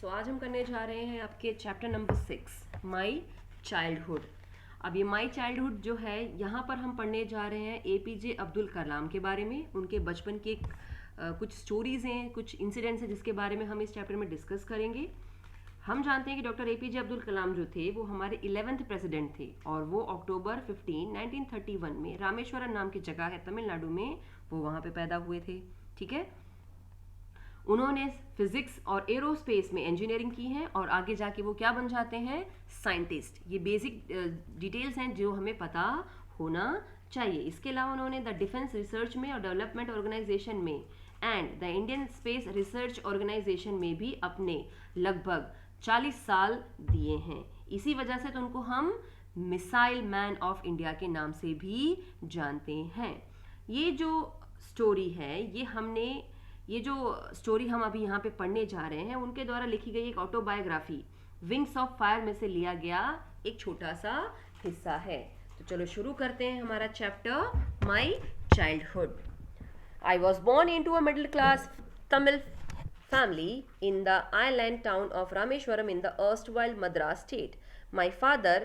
सो आज हम करने जा रहे हैं आपके चैप्टर नंबर 6 माई चाइल्डहुड। अब ये माई चाइल्डहुड जो है यहाँ पर हम पढ़ने जा रहे हैं एपीजे अब्दुल कलाम के बारे में। उनके बचपन के कुछ स्टोरीज हैं, कुछ इंसिडेंट्स हैं जिसके बारे में हम इस चैप्टर में डिस्कस करेंगे। हम जानते हैं कि डॉक्टर एपीजे अब्दुल कलाम जो थे वो हमारे 11th प्रेसिडेंट थे और वो अक्टूबर 15 1931 में रामेश्वरम नाम की जगह है तमिलनाडु में, वो वहाँ पे पैदा हुए थे। ठीक है, उन्होंने फिजिक्स और एरोस्पेस में इंजीनियरिंग की है और आगे जाके वो क्या बन जाते हैं, साइंटिस्ट। ये बेसिक डिटेल्स हैं जो हमें पता होना चाहिए। इसके अलावा उन्होंने द डिफेंस रिसर्च में और डेवलपमेंट ऑर्गेनाइजेशन में and the Indian Space Research Organisation में भी अपने लगभग 40 साल दिए हैं। इसी वजह से तो उनको हम मिसाइल मैन ऑफ इंडिया के नाम से भी जानते हैं। ये जो स्टोरी है, ये जो स्टोरी हम अभी यहाँ पे पढ़ने जा रहे हैं, उनके द्वारा लिखी गई एक ऑटोबायोग्राफी विंग्स ऑफ फायर में से लिया गया एक छोटा सा हिस्सा है। तो चलो शुरू करते हैं हमारा chapter my childhood. I was born into a middle class Tamil family in the island town of Rameshwaram in the erstwhile Madras state. My father,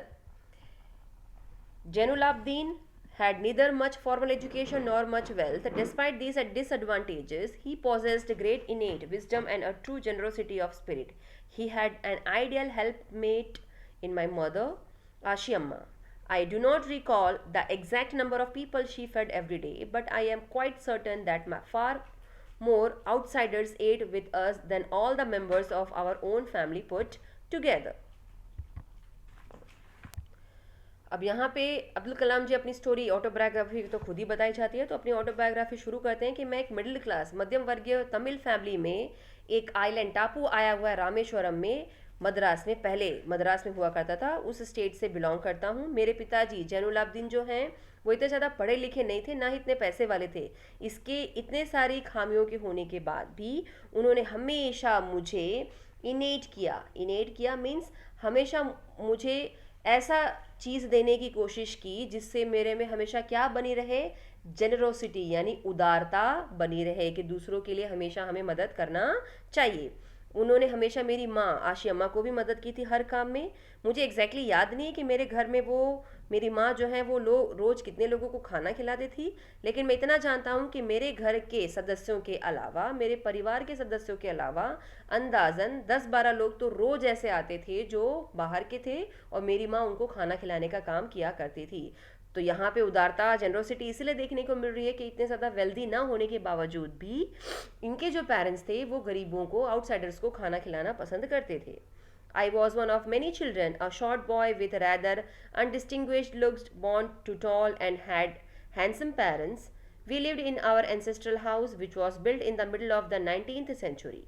Jainulabdin, had neither much formal education nor much wealth. Despite these disadvantages, he possessed great innate wisdom and a true generosity of spirit. He had an ideal helpmate in my mother, Ashiamma. I do not recall the exact number of people she fed every day, but I am quite certain that far more outsiders ate with us than all the members of our own family put together. अब यहाँ पे अब्दुल कलाम जी अपनी story autobiography तो खुद ही बताई जाती है, तो अपनी ऑटोबायोग्राफी शुरू करते हैं कि मैं एक मिडिल क्लास मध्यम वर्गीय तमिल फैमिली में एक आइलैंड टापू आया हुआ है रामेश्वरम में, मद्रास में, पहले मद्रास में हुआ करता था, उस स्टेट से बिलोंग करता हूँ। मेरे पिताजी जैनुलाब्दीन जो हैं वो इतने ज़्यादा पढ़े लिखे नहीं थे, ना ही इतने पैसे वाले थे। इसके इतने सारी खामियों के होने के बाद भी उन्होंने हमेशा मुझे इनेट किया मीन्स हमेशा मुझे ऐसा चीज़ देने की कोशिश की जिससे मेरे में हमेशा क्या बनी रहे, जेनरोसिटी यानी उदारता बनी रहे कि दूसरों के लिए हमेशा हमें मदद करना चाहिए। उन्होंने हमेशा मेरी माँ आशी अम्मा को भी मदद की थी हर काम में। मुझे एग्जैक्टली याद नहीं है कि मेरे घर में वो मेरी माँ जो है वो रोज़ कितने लोगों को खाना खिलाती थी, लेकिन मैं इतना जानता हूँ कि मेरे घर के सदस्यों के अलावा, मेरे परिवार के सदस्यों के अलावा अंदाज़न 10-12 लोग तो रोज़ ऐसे आते थे जो बाहर के थे और मेरी माँ उनको खाना खिलाने का काम किया करती थी। तो यहाँ पे उदारता, जेनरोसिटी इसलिए देखने को मिल रही है कि इतने ज़्यादा वेल्दी ना होने के बावजूद भी इनके जो पेरेंट्स थे वो गरीबों को, आउटसाइडर्स को खाना खिलाना पसंद करते थे। I was one of many children, a short boy with rather undistinguished looks, born to tall and had handsome parents. We lived in our ancestral house, which was built in the middle of the 19th century.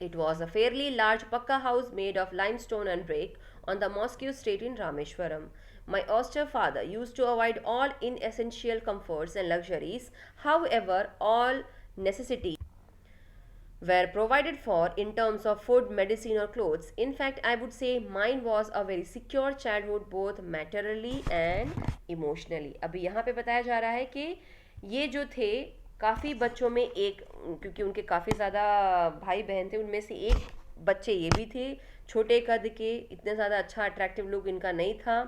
It was a fairly large pakka house made of limestone and brick on the Mosque Street in Rameshwaram. My austere father used to avoid all inessential comforts and luxuries. However, all necessities were provided for in terms of food, medicine or clothes. In fact, I would say mine was a very secure childhood both materially and emotionally. अभी यहाँ पे बताया जा रहा है कि ये जो थे काफ़ी बच्चों में एक, क्योंकि उनके काफ़ी ज़्यादा भाई बहन थे, उनमें से एक बच्चे ये भी थे छोटे कद के, इतने ज़्यादा अच्छा अट्रैक्टिव लुक इनका नहीं था,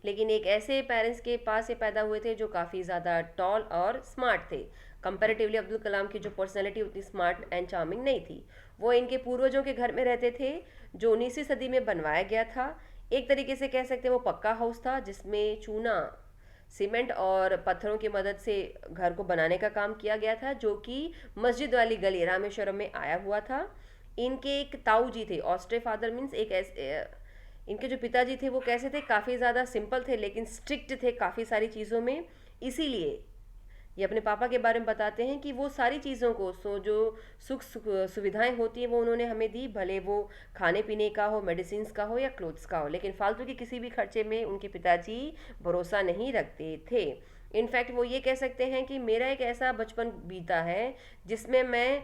लेकिन एक ऐसे पेरेंट्स के पास से पैदा हुए थे जो काफ़ी ज़्यादा टॉल और स्मार्ट थे। कंपैरेटिवली अब्दुल कलाम की जो पर्सनैलिटी उतनी स्मार्ट एंड चार्मिंग नहीं थी। वो इनके पूर्वजों के घर में रहते थे जो 19वीं सदी में बनवाया गया था। एक तरीके से कह सकते हैं वो पक्का हाउस था जिसमें चूना, सीमेंट और पत्थरों की मदद से घर को बनाने का काम किया गया था, जो कि मस्जिद वाली गली रामेश्वरम में आया हुआ था। इनके एक ताऊ जी थे, ऑस्ट्रे फादर मीन्स एक ऐसे, इनके जो पिताजी थे वो कैसे थे, काफ़ी ज़्यादा सिंपल थे लेकिन स्ट्रिक्ट थे काफ़ी सारी चीज़ों में। इसीलिए ये अपने पापा के बारे में बताते हैं कि वो सारी चीज़ों को जो सुख सुविधाएं होती हैं वो उन्होंने हमें दी, भले वो खाने पीने का हो, मेडिसिन का हो या क्लोथ्स का हो, लेकिन फालतू के किसी भी खर्चे में उनके पिताजी भरोसा नहीं रखते थे। इनफैक्ट वो ये कह सकते हैं कि मेरा एक ऐसा बचपन बीता है जिसमें मैं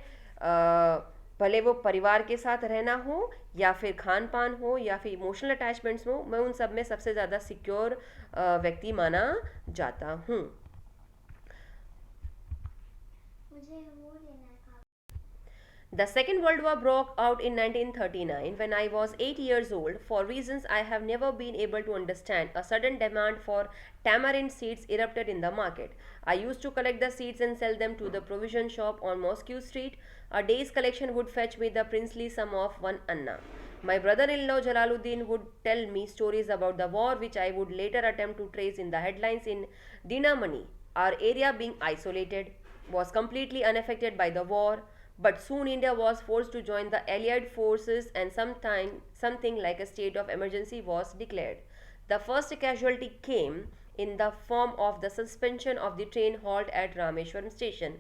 भले वो परिवार के साथ रहना हो या फिर खान पान हो या फिर इमोशनल अटैचमेंट्स हो, मैं उन सब में सबसे ज़्यादा सिक्योर व्यक्ति माना जाता हूँ। The Second World War broke out in 1939 when I was 8 years old. For reasons I have never been able to understand, a sudden demand for tamarind seeds erupted in the market. I used to collect the seeds and sell them to the provision shop on Moscow Street. A day's collection would fetch me the princely sum of 1 anna. My brother-in-law Jalaluddin would tell me stories about the war which I would later attempt to trace in the headlines in Dinamani. Our area, being isolated, was completely unaffected by the war, but soon India was forced to join the Allied forces and something like a state of emergency was declared. The first casualty came in the form of the suspension of the train halt at Rameshwaram station.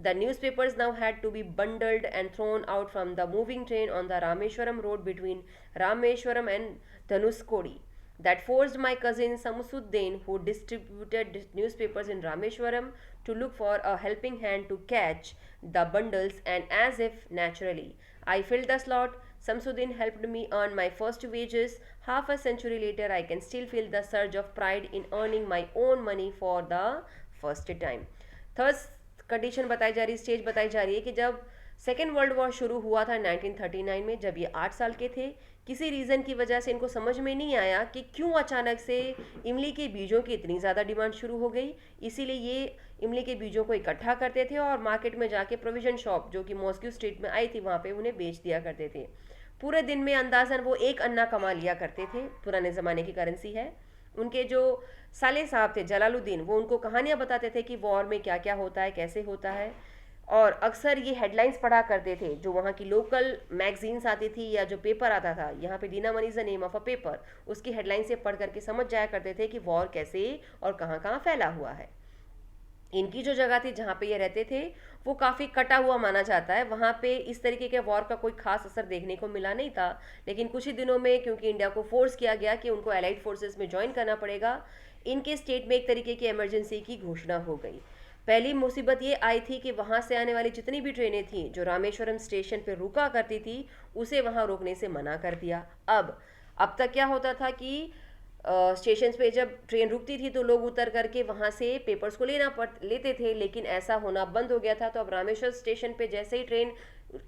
The newspapers now had to be bundled and thrown out from the moving train on the Rameshwaram road between Rameshwaram and Dhanuskodi. That forced my cousin Samsuddin, who distributed newspapers in Rameshwaram, to look for a helping hand to catch the bundles, and as if naturally, I filled the slot. Samsuddin helped me earn my first wages. Half a century later, I can still feel the surge of pride in earning my own money for the first time. Third condition बताई जा रही, stage बताई जा रही है कि जब second world war शुरू हुआ था 1939 में, जब ये 8 साल के थे, किसी रीज़न की वजह से इनको समझ में नहीं आया कि क्यों अचानक से इमली के बीजों की इतनी ज़्यादा डिमांड शुरू हो गई। इसीलिए ये इमली के बीजों को इकट्ठा करते थे और मार्केट में जाके प्रोविजन शॉप जो कि मॉस्को स्ट्रीट में आई थी वहाँ पे उन्हें बेच दिया करते थे। पूरे दिन में अंदाजन वो 1 अन्ना कमा लिया करते थे, पुराने ज़माने की करेंसी है। उनके जो साले साहब थे जलालुद्दीन, वो उनको कहानियाँ बताते थे कि वॉर में क्या क्या होता है, कैसे होता है, और अक्सर ये हेडलाइंस पढ़ा करते थे जो वहाँ की लोकल मैगजीन्स आती थी या जो पेपर आता था, यहाँ पे Dinamani is the name of a paper, उसकी हेडलाइन से पढ़ करके समझ जाया करते थे कि वॉर कैसे और कहाँ कहाँ फैला हुआ है। इनकी जो जगह थी जहाँ पे ये रहते थे वो काफ़ी कटा हुआ माना जाता है, वहाँ पे इस तरीके के वॉर का कोई खास असर देखने को मिला नहीं था। लेकिन कुछ ही दिनों में क्योंकि इंडिया को फोर्स किया गया कि उनको एलाइड फोर्सेस में ज्वाइन करना पड़ेगा, इनके स्टेट में एक तरीके की इमरजेंसी की घोषणा हो गई। पहली मुसीबत ये आई थी कि वहाँ से आने वाली जितनी भी ट्रेनें थीं जो रामेश्वरम स्टेशन पर रुका करती थी उसे वहाँ रोकने से मना कर दिया। अब तक क्या होता था कि स्टेशन पे जब ट्रेन रुकती थी तो लोग उतर करके वहाँ से पेपर्स को लेते थे, लेकिन ऐसा होना बंद हो गया था। तो अब रामेश्वर स्टेशन पे जैसे ही ट्रेन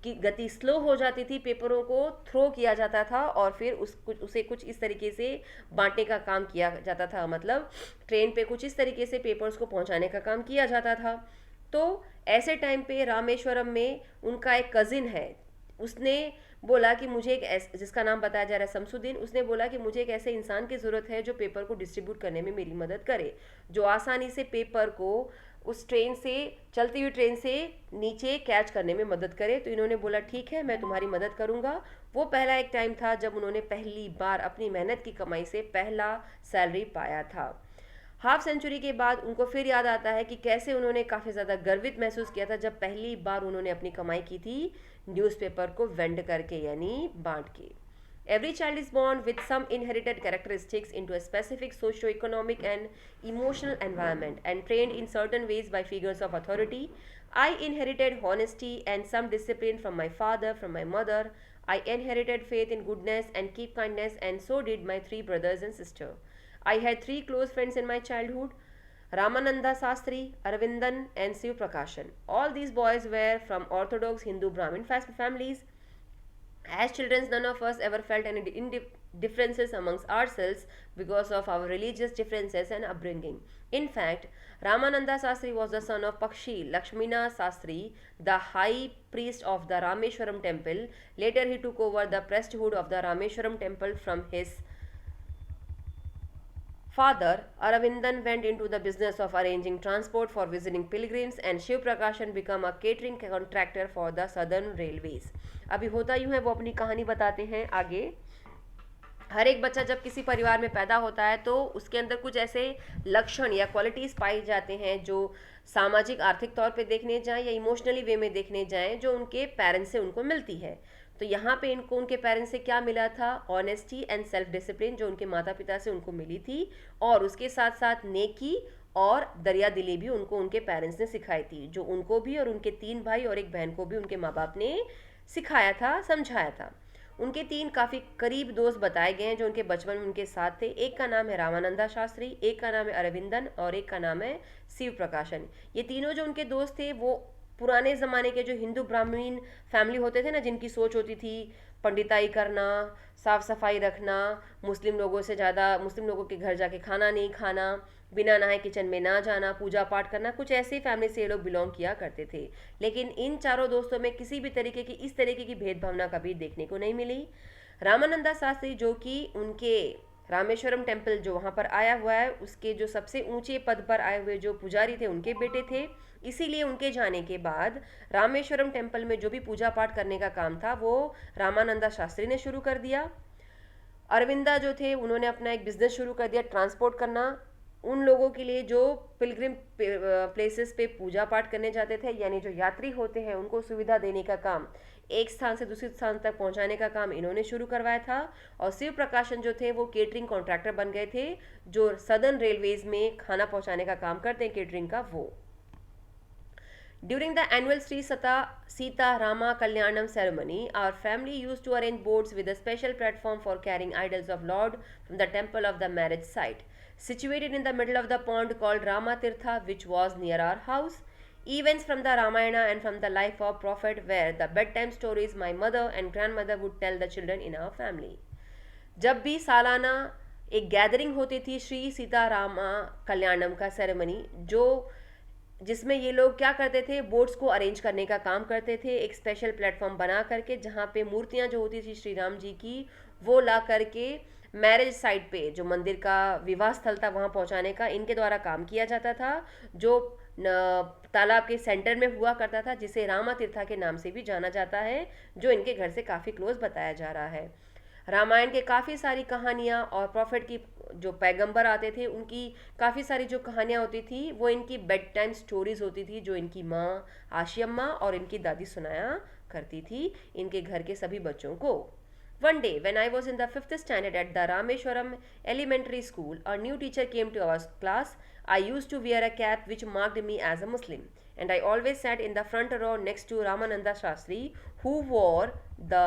की गति स्लो हो जाती थी, पेपरों को थ्रो किया जाता था और फिर उसे कुछ इस तरीके से बांटने का काम किया जाता था, मतलब ट्रेन पे कुछ इस तरीके से पेपर्स को पहुँचाने का काम किया जाता था। तो ऐसे टाइम पे रामेश्वरम में उनका एक कज़िन है, उसने बोला कि मुझे जिसका नाम बताया जा रहा है शमसुद्दीन, उसने बोला कि मुझे एक ऐसे इंसान की ज़रूरत है जो पेपर को डिस्ट्रीब्यूट करने में मेरी मदद करे, जो आसानी से पेपर को उस ट्रेन से, चलती हुई ट्रेन से नीचे कैच करने में मदद करे। तो इन्होंने बोला ठीक है, मैं तुम्हारी मदद करूँगा। वो पहला एक टाइम था जब उन्होंने पहली बार अपनी मेहनत की कमाई से पहला सैलरी पाया था। हाफ सेंचुरी के बाद उनको फिर याद आता है कि कैसे उन्होंने काफ़ी ज़्यादा गर्वित महसूस किया था जब पहली बार उन्होंने अपनी कमाई की थी न्यूज़पेपर को वेंड करके, यानी बांट के। Every child is born with some inherited characteristics into a specific socio-economic and emotional environment and trained in certain ways by figures of authority. I inherited honesty and some discipline from my father, from my mother. I inherited faith in goodness and keep kindness, and so did my 3 brothers and sister. I had 3 close friends in my childhood: Ramananda Sastri, Aravindan, and Siv Prakashan. All these boys were from orthodox Hindu Brahmin families. As children, none of us ever felt any differences amongst ourselves because of our religious differences and upbringing. In fact, Ramananda Sastri was the son of Pakshi Lakshmina Sastri, the high priest of the Rameshwaram temple. Later, he took over the priesthood of the Rameshwaram temple from his father. Aravindan went into the business of arranging transport for visiting pilgrims, and Shiv Prakashan became a catering contractor for the Southern Railways. अभी होता यूँ है, वो अपनी कहानी बताते हैं आगे। हर एक बच्चा जब किसी परिवार में पैदा होता है तो उसके अंदर कुछ ऐसे लक्षण या क्वालिटीज़ पाई जाते हैं जो सामाजिक आर्थिक तौर पे देखने जाएं या इमोशनली वे में देखने जाएं, जो उनके पेरेंट्स से उनको मिलती है। तो यहाँ पे इनको उनके पेरेंट्स से क्या मिला था? ऑनेस्टी एंड सेल्फ डिसिप्लिन, जो उनके माता पिता से उनको मिली थी, और उसके साथ साथ नेकी और दरिया दिली भी उनको उनके पेरेंट्स ने सिखाई थी, जो उनको भी और उनके 3 भाई और एक बहन को भी उनके माँ बाप ने सिखाया था, समझाया था। उनके 3 काफ़ी करीब दोस्त बताए गए हैं जो उनके बचपन में उनके साथ थे। एक का नाम है रामानंदा शास्त्री, एक का नाम है अरविंदन और एक का नाम है शिव प्रकाशन। ये तीनों जो उनके दोस्त थे वो पुराने ज़माने के जो हिंदू ब्राह्मण फैमिली होते थे ना, जिनकी सोच होती थी पंडिताई करना, साफ सफाई रखना, मुस्लिम लोगों के घर जाके खाना नहीं खाना, बिना नहाए किचन में ना जाना, पूजा पाठ करना, कुछ ऐसी फैमिली से ये लोग बिलोंग किया करते थे। लेकिन इन चारों दोस्तों में किसी भी तरीके की इस तरीके की भेदभावना कभी देखने को नहीं मिली। रामानंदा शास्त्री, जो कि उनके रामेश्वरम टेम्पल जो वहाँ पर आया हुआ है, उसके जो सबसे ऊंचे पद पर आए हुए जो पुजारी थे उनके बेटे थे। इसीलिए उनके जाने के बाद रामेश्वरम टेम्पल में जो भी पूजा पाठ करने का काम था वो रामानंदा शास्त्री ने शुरू कर दिया। अरविंदा जो थे उन्होंने अपना एक बिजनेस शुरू कर दिया, ट्रांसपोर्ट करना, उन लोगों के लिए जो पिलग्रिम प्लेसेस पे पूजा पाठ करने जाते थे, यानी जो यात्री होते हैं उनको सुविधा देने का काम, एक स्थान से दूसरे स्थान तक पहुंचाने का काम इन्होंने शुरू करवाया था। और शिव प्रकाशन जो थे वो केटरिंग कॉन्ट्रैक्टर बन गए थे, जो सदर्न रेलवेज में खाना पहुंचाने का काम करते हैं केटरिंग का वो। During the annual Sri Sita Rama Kalyanam ceremony, our family used to arrange boats with a special platform for carrying idols of Lord from the temple of the marriage site, situated in the middle of the pond called Rama Tirtha, which was near our house. Events from the Ramayana and from the life of Prophet were the bedtime stories my mother and grandmother would tell the children in our family. जब भी सालाना एक gathering होती थी श्री सीता रामा कल्याणम का ceremony, जिसमें ये लोग क्या करते थे, बोट्स को अरेंज करने का काम करते थे, एक स्पेशल प्लेटफॉर्म बना करके जहाँ पे मूर्तियाँ जो होती थी श्री राम जी की वो ला करके मैरिज साइट पे, जो मंदिर का विवाह स्थल था, वहाँ पहुँचाने का इनके द्वारा काम किया जाता था, जो तालाब के सेंटर में हुआ करता था, जिसे रामा तीर्था के नाम से भी जाना जाता है, जो इनके घर से काफ़ी क्लोज बताया जा रहा है। रामायण के काफ़ी सारी कहानियाँ और प्रॉफिट की जो पैगंबर आते थे उनकी काफ़ी सारी जो कहानियाँ होती थी वो इनकी बेड टाइम स्टोरीज होती थी, जो इनकी माँ आशी अम्मा और इनकी दादी सुनाया करती थी इनके घर के सभी बच्चों को। One day, when I was in the 5th standard at the Rameshwaram Elementary School, a new teacher came to our class. I used to wear a cap which marked me as a Muslim, and I always sat in the front row next to Ramananda Shastri, who wore the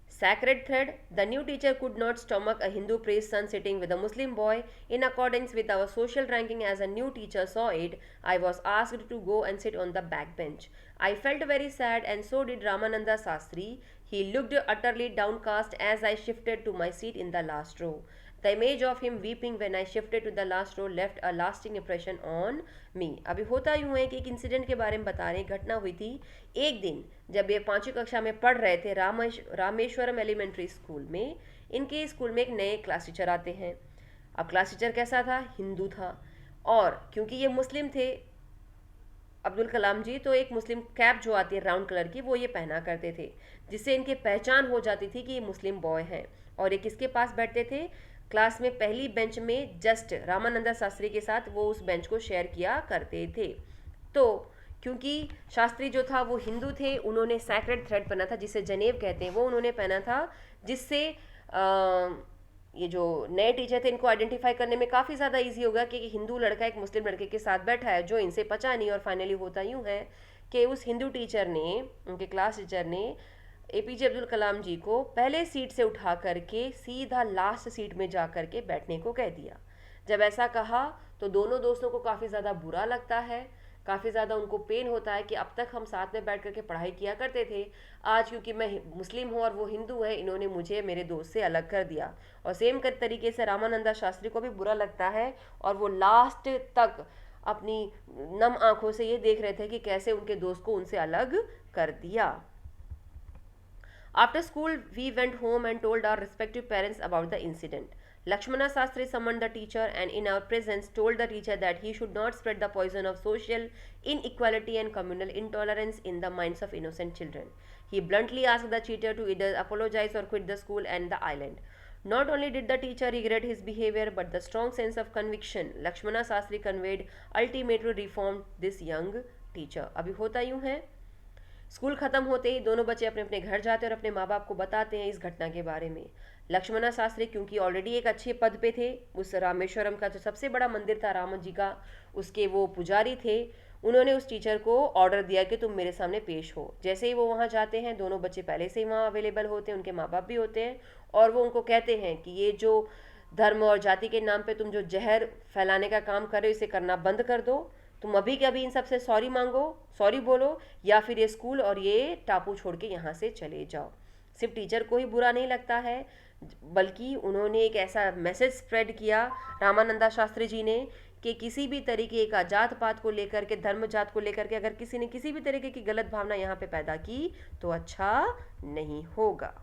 sacred thread. The new teacher could not stomach a Hindu priest's son sitting with a Muslim boy. In accordance with our social ranking as a new teacher saw it, I was asked to go and sit on the back bench. I felt very sad, and so did Ramananda Sastri. He looked utterly downcast as I shifted to my seat in the last row. The image of him weeping when I shifted to the last row left a lasting impression on me. अभी होता यूँ है कि एक incident के बारे में बता रहे, घटना हुई थी एक दिन जब ये 5वीं कक्षा में पढ़ रहे थे रामेश्वरम एलिमेंट्री स्कूल में। इनके स्कूल में एक नए क्लास टीचर आते हैं। अब क्लास टीचर कैसा था? हिंदू था, और क्योंकि ये मुस्लिम थे अब्दुल कलाम जी, तो एक मुस्लिम कैप जो आती है राउंड कलर की वो ये पहना करते थे, जिससे इनकी पहचान हो जाती थी कि ये मुस्लिम बॉय हैं। और ये किसके पास बैठते थे? क्लास में पहली बेंच में जस्ट रामानंदा शास्त्री के साथ वो उस बेंच को शेयर किया करते थे। तो क्योंकि शास्त्री जो था वो हिंदू थे, उन्होंने सैक्रेड थ्रेड पहना था, जिसे जनेब कहते हैं, वो उन्होंने पहना था, जिससे ये जो नए टीचर थे इनको आइडेंटिफाई करने में काफ़ी ज़्यादा इजी होगा कि हिंदू लड़का एक मुस्लिम लड़के के साथ बैठा है जो इनसे पचा नहीं। और फाइनली होता यूँ है कि उस हिंदू टीचर ने, उनके क्लास टीचर ने एपीजे अब्दुल कलाम जी को पहले सीट से उठा करके सीधा लास्ट सीट में जा करके बैठने को कह दिया। जब ऐसा कहा तो दोनों दोस्तों को काफ़ी ज़्यादा बुरा लगता है, काफ़ी ज़्यादा उनको पेन होता है कि अब तक हम साथ में बैठ करके पढ़ाई किया करते थे, आज क्योंकि मैं मुस्लिम हूँ और वो हिंदू है, इन्होंने मुझे मेरे दोस्त से अलग कर दिया। और सेम तरीके से रामानंदा शास्त्री को भी बुरा लगता है, और वो लास्ट तक अपनी नम आंखों से ये देख रहे थे कि कैसे उनके दोस्त को उनसे अलग कर दिया। After school, we went home and told our respective parents about the incident. Lakshmana Sastri summoned the teacher and in our presence told the teacher that he should not spread the poison of social inequality and communal intolerance in the minds of innocent children. He bluntly asked the teacher to either apologize or quit the school and the island. Not only did the teacher regret his behavior, but the strong sense of conviction Lakshmana Sastri conveyed ultimately reformed this young teacher. अभी होता यूँ है, school ख़त्म होते ही दोनों बच्चे अपने अपने घर जाते हैं और अपने माँ बाप को बताते हैं इस घटना के बारे में। लक्ष्मणा शास्त्री क्योंकि ऑलरेडी एक अच्छे पद पे थे, उस रामेश्वरम का जो सबसे बड़ा मंदिर था राम जी का, उसके वो पुजारी थे, उन्होंने उस टीचर को ऑर्डर दिया कि तुम मेरे सामने पेश हो। जैसे ही वो वहाँ जाते हैं, दोनों बच्चे पहले से ही वहाँ अवेलेबल होते हैं, उनके माँ बाप भी होते हैं, और वो उनको कहते हैं कि ये जो धर्म और जाति के नाम पे तुम जो जहर फैलाने का काम कर रहे हो इसे करना बंद कर दो, तुम अभी के अभी इन सब से सॉरी मांगो, सॉरी बोलो, या फिर ये स्कूल और ये टापू छोड़ के यहाँ से चले जाओ। सिर्फ टीचर को ही बुरा नहीं लगता है, बल्कि उन्होंने एक ऐसा मैसेज स्प्रेड किया, रामानंदा शास्त्री जी ने, कि किसी भी तरीके का जात पात को लेकर के, धर्म जात को लेकर के अगर किसी ने किसी भी तरीके की गलत भावना यहाँ पे पैदा की तो अच्छा नहीं होगा।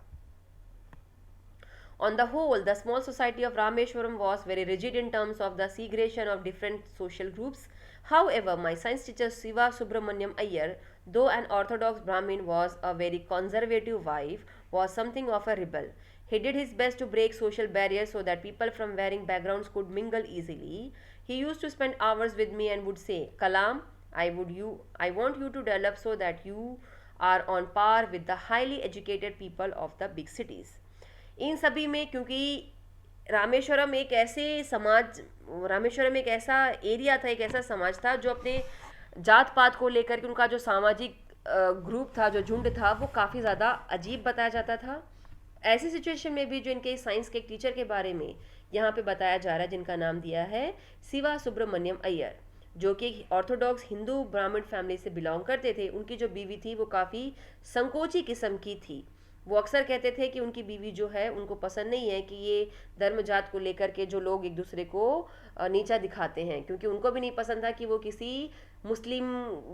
On the whole, the small society of Rameshwaram was very rigid in terms of the segregation of different social groups. However, my science teacher Siva Subramaniam Iyer, though an orthodox Brahmin, was a very conservative wife, was something of a rebel. He did his best to break social barriers so that people from varying backgrounds could mingle easily. He used to spend hours with me and would say, Kalam, I want you to develop so that you are on par with the highly educated people of the big cities. इन सभी में, क्योंकि रामेश्वरम एक ऐसे समाज रामेश्वरम एक ऐसा area था, एक ऐसा समाज था जो अपने जात पात को लेकर के उनका जो सामाजिक ग्रुप था, जो झुंड था, वो काफ़ी ज़्यादा अजीब बताया जाता था। ऐसी सिचुएशन में भी जो इनके साइंस के एक टीचर के बारे में यहाँ पे बताया जा रहा है, जिनका नाम दिया है शिवा सुब्रमण्यम अय्यर, जो कि ऑर्थोडॉक्स हिंदू ब्राह्मण फैमिली से बिलोंग करते थे। उनकी जो बीवी थी वो काफ़ी संकोची किस्म की थी। वो अक्सर कहते थे कि उनकी बीवी जो है, उनको पसंद नहीं है कि ये धर्म जात को लेकर के जो लोग एक दूसरे को नीचा दिखाते हैं, क्योंकि उनको भी नहीं पसंद था कि वो किसी मुस्लिम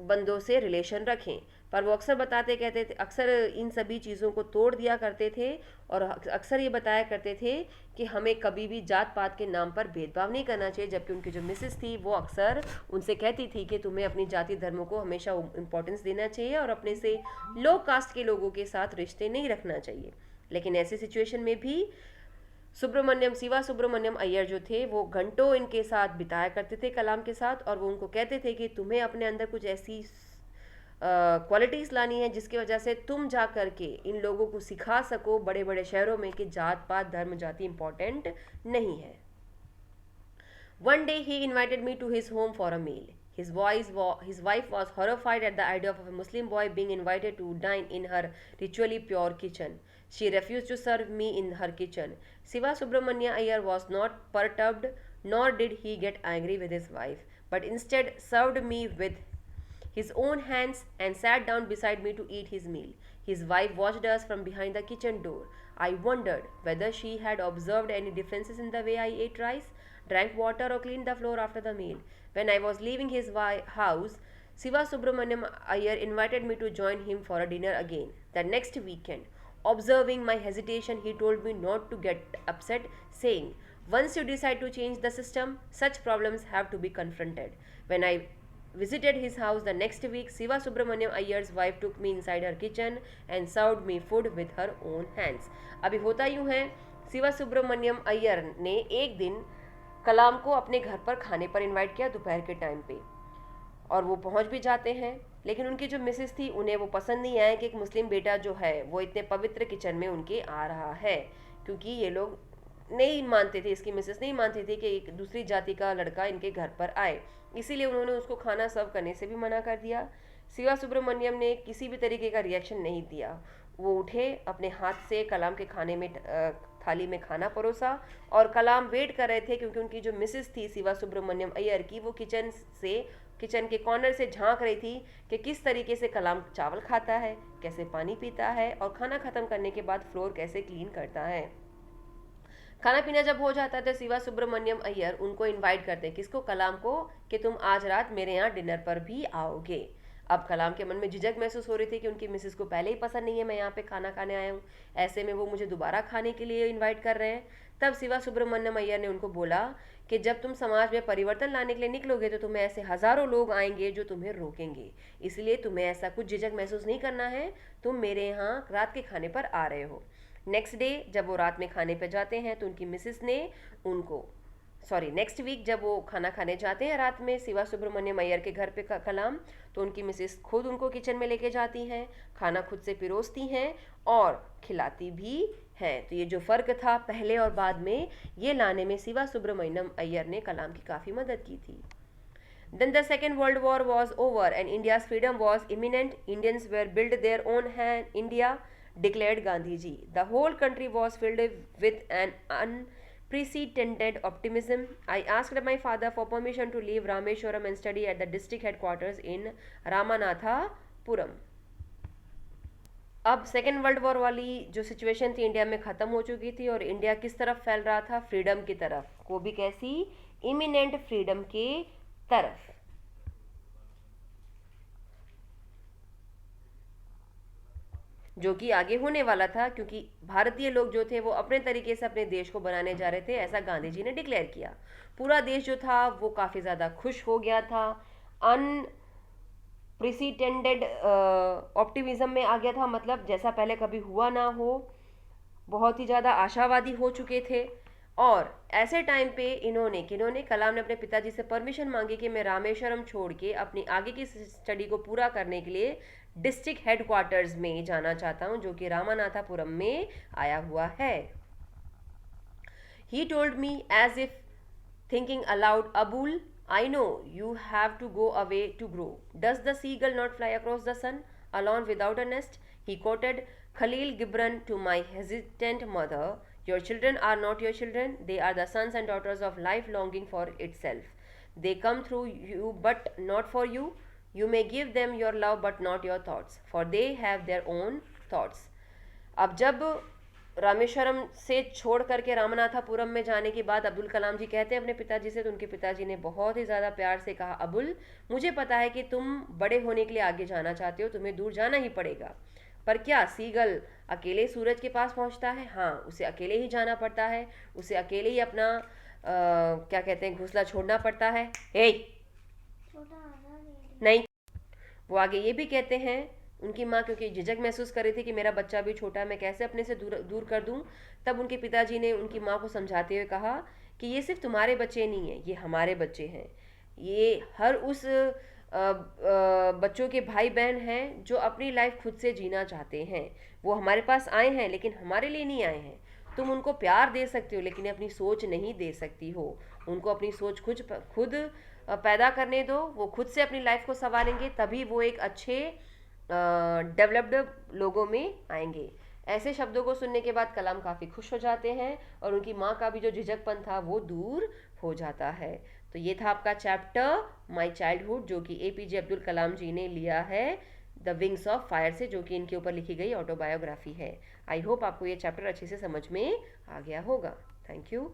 बंदों से रिलेशन रखें। पर वो अक्सर बताते कहते थे, अक्सर इन सभी चीज़ों को तोड़ दिया करते थे और अक्सर ये बताया करते थे कि हमें कभी भी जात पात के नाम पर भेदभाव नहीं करना चाहिए। जबकि उनकी जो मिसेस थी वो अक्सर उनसे कहती थी कि तुम्हें अपनी जाति धर्मों को हमेशा इम्पोर्टेंस देना चाहिए और अपने से लो कास्ट के लोगों के साथ रिश्ते नहीं रखना चाहिए। लेकिन ऐसी सिचुएशन में भी शिवा सुब्रमण्यम अय्यर जो थे वो घंटों इनके साथ बिताया करते थे, कलाम के साथ। और वो उनको कहते थे कि तुम्हें अपने अंदर कुछ ऐसी क्वालिटीज़ लानी है जिसकी वजह से तुम जा कर के इन लोगों को सिखा सको बड़े बड़े शहरों में कि जात पात धर्म जाति इम्पोर्टेंट नहीं है। One day he invited me to his home for a meal. His wife was horrified at the idea of a Muslim boy being invited to dine in her ritually pure kitchen. She refused to serve me in her kitchen. Siva Subramanya Iyer was not perturbed, nor did he get angry with his wife, but instead served me with his own hands and sat down beside me to eat his meal. His wife watched us from behind the kitchen door. I wondered whether she had observed any differences in the way I ate rice, drank water, or cleaned the floor after the meal. When I was leaving his house, Siva Subramaniam Iyer invited me to join him for a dinner again the next weekend. Observing my hesitation, he told me not to get upset, saying, once you decide to change the system, such problems have to be confronted. When I visited his house the next week, Siva Subramaniam Iyer's wife took me inside her kitchen and served me food with her own hands. अभी होता यूँ है, शिवा सुब्रमण्यम अय्यर ने एक दिन कलाम को अपने घर पर खाने पर इनवाइट किया दोपहर के टाइम पे, और वो पहुंच भी जाते हैं। लेकिन उनकी जो मिसेस थी, उन्हें वो पसंद नहीं आया कि एक मुस्लिम बेटा जो है वो इतने पवित्र किचन में उनके आ रहा है, क्योंकि ये लोग नहीं मानते थे, इसकी मिसेस नहीं मानती थी कि एक दूसरी जाति का लड़का इनके घर पर आए। इसीलिए उन्होंने उसको खाना सर्व करने से भी मना कर दिया। शिवा सुब्रमण्यम ने किसी भी तरीके का रिएक्शन नहीं दिया। वो उठे, अपने हाथ से कलाम के खाने में थाली में खाना परोसा, और कलाम वेट कर रहे थे क्योंकि उनकी जो मिसेस थी शिवा सुब्रमण्यम अय्यर की, वो किचन के कॉर्नर से झांक रही थी कि किस तरीके से कलाम चावल खाता है, कैसे पानी पीता है, और खाना ख़त्म करने के बाद फ्लोर कैसे क्लीन करता है। खाना पीना जब हो जाता है तो शिवा सुब्रमण्यम अय्यर उनको इनवाइट करते हैं, किसको, कलाम को, कि तुम आज रात मेरे यहाँ डिनर पर भी आओगे। अब कलाम के मन में झिझक महसूस हो रही थी कि उनकी मिसेस को पहले ही पसंद नहीं है मैं यहाँ पे खाना खाने आया हूँ, ऐसे में वो मुझे दोबारा खाने के लिए इनवाइट कर रहे हैं। तब शिवा सुब्रमण्यम अय्यर ने उनको बोला कि जब तुम समाज में परिवर्तन लाने के लिए निकलोगे तो तुम्हें ऐसे हज़ारों लोग आएंगे जो तुम्हें रोकेंगे, इसलिए तुम्हें ऐसा कुछ झिझक महसूस नहीं करना है, तुम मेरे यहाँ रात के खाने पर आ रहे हो। नेक्स्ट वीक जब वो खाना खाने जाते हैं रात में शिवा सुब्रमण्यम अय्यर के घर पे कलाम, तो उनकी मिसेस खुद उनको किचन में लेके जाती हैं, खाना खुद से पिरोसती हैं और खिलाती भी हैं। तो ये जो फ़र्क था पहले और बाद में, ये लाने में शिवा सुब्रमण्यम अय्यर ने कलाम की काफ़ी मदद की थी। Then the Second World War was over and India's freedom was imminent. Indians were built their own India, declared Gandhi ji. The whole country was filled with an preceded optimism. I asked my father for permission to leave Rameshwaram and study at the district headquarters in Ramanathapuram. अब second world war वाली जो situation थी India में ख़त्म हो चुकी थी और इंडिया किस तरफ फैल रहा था, फ्रीडम की तरफ, वो भी कैसी, इमिनेंट फ्रीडम के तरफ। जो कि आगे होने वाला था, क्योंकि भारतीय लोग जो थे वो अपने तरीके से अपने देश को बनाने जा रहे थे, ऐसा गांधी जी ने डिक्लेयर किया। पूरा देश जो था वो काफ़ी ज़्यादा खुश हो गया था, प्रिसिटेंडेड ऑप्टिमिज्म में आ गया था, मतलब जैसा पहले कभी हुआ ना हो, बहुत ही ज़्यादा आशावादी हो चुके थे। और ऐसे टाइम पे किन्होंने कलाम ने अपने पिताजी से परमिशन मांगी कि मैं रामेश्वरम छोड़ के अपनी आगे की स्टडी को पूरा करने के लिए डिस्ट्रिक्ट हेडक्वार्टर्स में जाना चाहता हूँ, जो कि रामानाथापुरम में आया हुआ है। He told me as if thinking aloud, Abul, I know you have to go away to grow. Does the seagull not fly across the sun alone without a nest? He quoted Khalil Gibran to my hesitant mother. Your children are not your children. They are the sons and daughters of life longing for itself. They come through you but not for you. You may give them your love but not your thoughts, for they have their own thoughts. अब जब रामेश्वरम से छोड़ करके रामनाथापुरम में जाने के बाद अब्दुल कलाम जी कहते हैं अपने पिताजी से, तो उनके पिताजी ने बहुत ही ज़्यादा प्यार से कहा, अबुल, मुझे पता है कि तुम बड़े होने के लिए आगे जाना चाहते हो, तुम्हें दूर जाना ही पड़ेगा, पर क्या सीगल अकेले सूरज के पास पहुंचता है? हाँ, उसे अकेले ही जाना पड़ता है, उसे अकेले ही अपना क्या कहते हैं, घोंसला छोड़ना पड़ता है। नहीं, वो आगे ये भी कहते हैं, उनकी माँ क्योंकि झिझक महसूस कर रही थी कि मेरा बच्चा भी छोटा है, मैं कैसे अपने से दूर कर दूँ। तब उनके पिताजी ने उनकी माँ को समझाते हुए कहा कि ये सिर्फ तुम्हारे बच्चे नहीं हैं, ये हमारे बच्चे हैं। ये हर उस बच्चों के भाई बहन हैं जो अपनी लाइफ खुद से जीना चाहते हैं। वो हमारे पास आए हैं लेकिन हमारे लिए नहीं आए हैं। तुम उनको प्यार दे सकते हो लेकिन अपनी सोच नहीं दे सकती हो। उनको अपनी सोच खुद पैदा करने दो, वो खुद से अपनी लाइफ को संवारेंगे, तभी वो एक अच्छे डेवलप्ड लोगों में आएंगे। ऐसे शब्दों को सुनने के बाद कलाम काफ़ी खुश हो जाते हैं और उनकी माँ का भी जो झिझकपन था वो दूर हो जाता है। तो ये था आपका चैप्टर माई चाइल्डहुड, जो कि APJ अब्दुल कलाम जी ने लिया है द विंग्स ऑफ फायर से, जो कि इनके ऊपर लिखी गई ऑटोबायोग्राफी है। आई होप आपको ये चैप्टर अच्छे से समझ में आ गया होगा। Thank you.